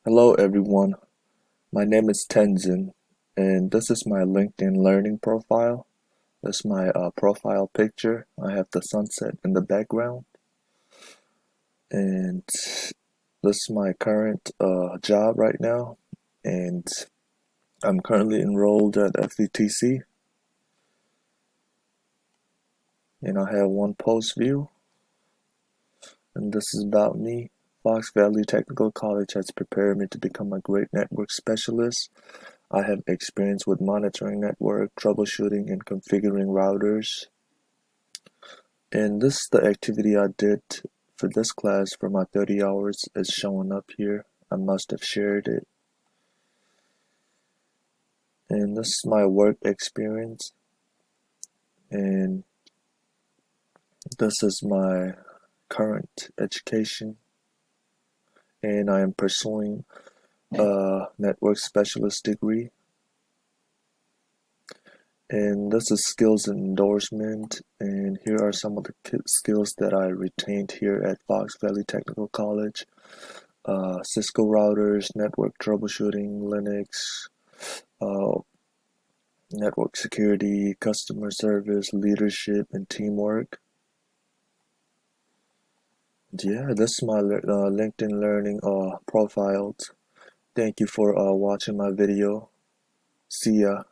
Hello everyone, my name is Tenzin and this is my LinkedIn Learning profile. This is my profile picture. I have the sunset in the background and this is my current job right now, and I'm currently enrolled at FETC, and I have one post view, and this is about me. Fox Valley Technical College has prepared me to become a great network specialist. I have experience with monitoring network, troubleshooting, and configuring routers. And this is the activity I did for this class for my 30 hours. It's showing up here. I must have shared it. And this is my work experience. And this is my current education. And I am pursuing a network specialist degree. And this is skills and endorsement. And here are some of the skills that I retained here at Fox Valley Technical College. Cisco routers, network troubleshooting, Linux, uh, network security, customer service, leadership, and teamwork. Yeah, this is my LinkedIn Learning profile. Thank you for watching my video. See ya.